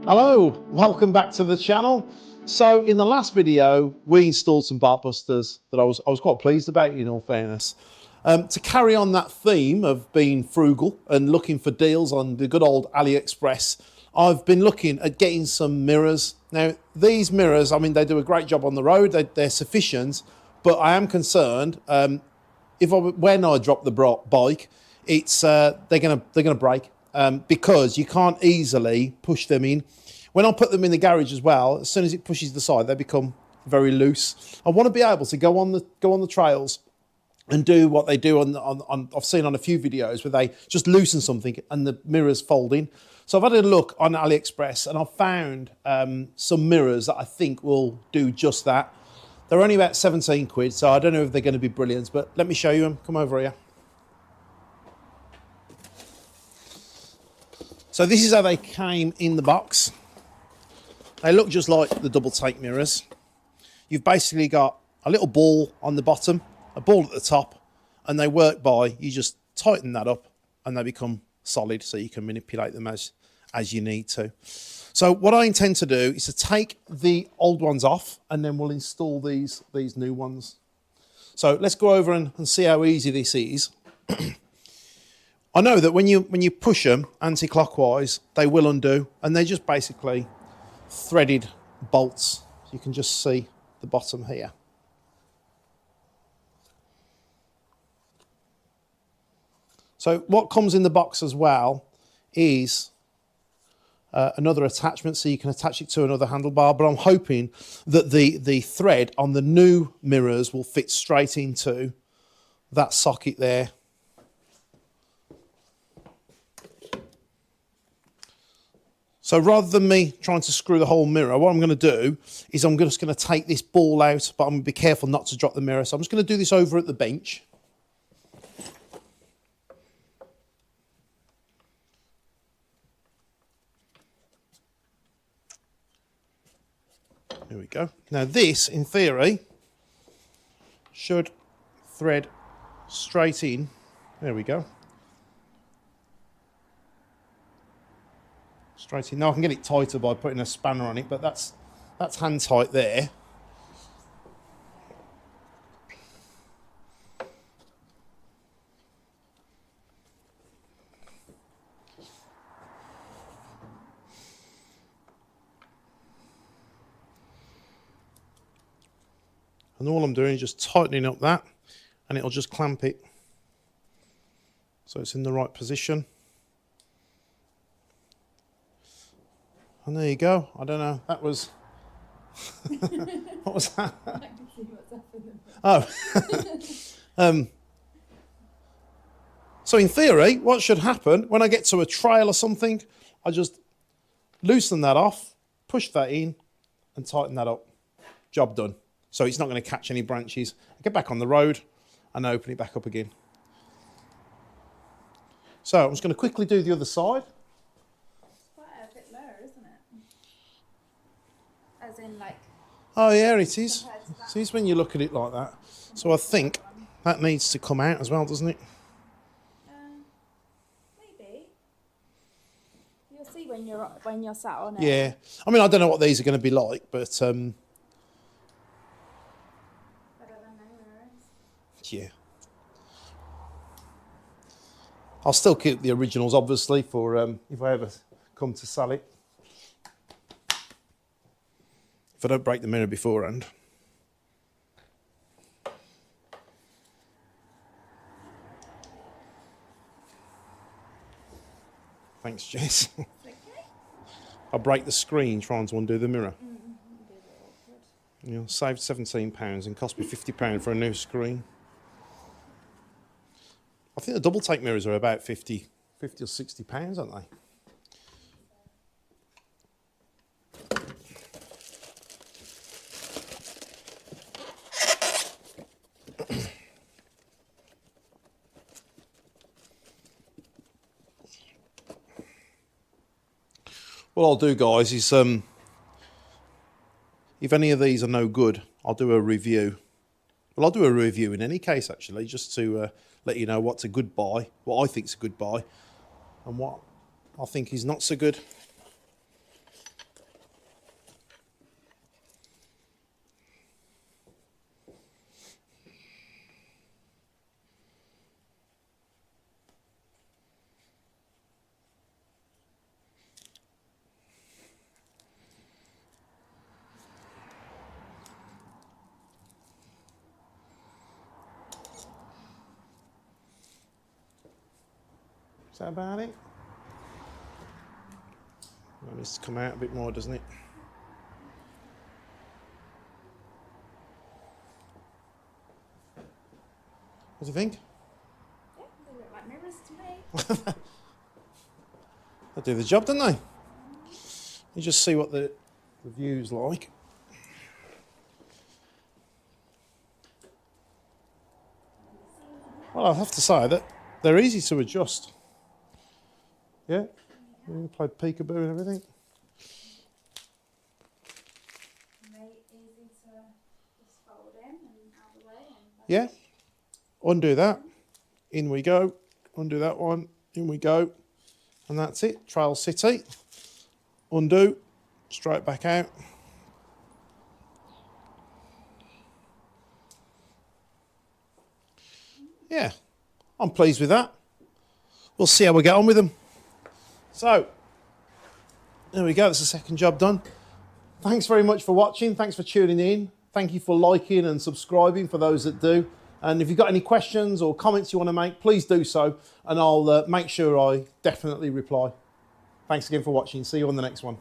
Hello, welcome back to the channel. So in the last video, we installed some Bartbusters that I was quite pleased about, in all fairness. To carry on that theme of being frugal and looking for deals on the good old AliExpress, I've been looking at getting some mirrors. Now, these mirrors, I mean, they do a great job on the road, they're sufficient, but I am concerned when I drop the bike, they're gonna break because you can't easily push them in. When I put them in the garage as well, as soon as it pushes the side, they become very loose. I want to be able to go on the trails and do what they do on I've seen on a few videos where they just loosen something and the mirrors fold in. So I've had a look on AliExpress and I've found some mirrors that I think will do just that. They're only about 17 quid, so I don't know if they're going to be brilliant, but let me show you them. Come over here. So this is how they came in the box. They look just like the double take mirrors. You've basically got a little ball on the bottom, a ball at the top, and they work by, you just tighten that up and they become solid so you can manipulate them as you need to. So what I intend to do is to take the old ones off and then we'll install these new ones. So let's go over and see how easy this is. I know that when you push them anti-clockwise, they will undo, and they're just basically threaded bolts. You can just see the bottom here. So what comes in the box as well is another attachment, so you can attach it to another handlebar, but I'm hoping that the thread on the new mirrors will fit straight into that socket there. So rather than me trying to screw the whole mirror, what I'm going to do is I'm just going to take this ball out, but I'm going to be careful not to drop the mirror. So I'm just going to do this over at the bench. Here we go. Now this, in theory, should thread straight in. There we go. Straight in. Now I can get it tighter by putting a spanner on it, but that's hand tight there. And all I'm doing is just tightening up that, and it'll just clamp it so it's in the right position. And there you go. I don't know. That was... What was that? I can see what's happening. Oh. So in theory, what should happen, when I get to a trail or something, I just loosen that off, push that in, and tighten that up. Job done. So it's not going to catch any branches. I get back on the road and open it back up again. So I'm just going to quickly do the other side. Oh yeah, it is. See, it's when you look at it like that. So I think that needs to come out as well, doesn't it? Maybe. You'll see when you're sat on it. Yeah. I mean, I don't know what these are going to be like, but Better than no mirrors. yeah. I'll still keep the originals, obviously, for if I ever come to sell it. If I don't break the mirror beforehand. Thanks, Jess. Okay. I'll break the screen trying to undo the mirror. You know, saved £17 and cost me £50 for a new screen. I think the double take mirrors are about 50 or £60, aren't they? What I'll do, guys, is if any of these are no good, I'll do a review. Well, I'll do a review in any case, actually, just to let you know what's a good buy, what I think's a good buy, and what I think is not so good. Is that about it? That needs to come out a bit more, doesn't it? What do you think? Yeah, they look like mirrors to me. They do the job, don't they? You just see what the view's like. Well, I have to say that they're easy to adjust. Yeah, you play peekaboo and everything. Very easy to just fold in and out of the way. Yeah. Undo that. In we go. Undo that one. In we go. And that's it. Trail City. Undo. Straight back out. Yeah. I'm pleased with that. We'll see how we get on with them. So, there we go. That's the second job done. Thanks very much for watching. Thanks for tuning in. Thank you for liking and subscribing for those that do. And if you've got any questions or comments you want to make, please do so. And I'll make sure I definitely reply. Thanks again for watching. See you on the next one.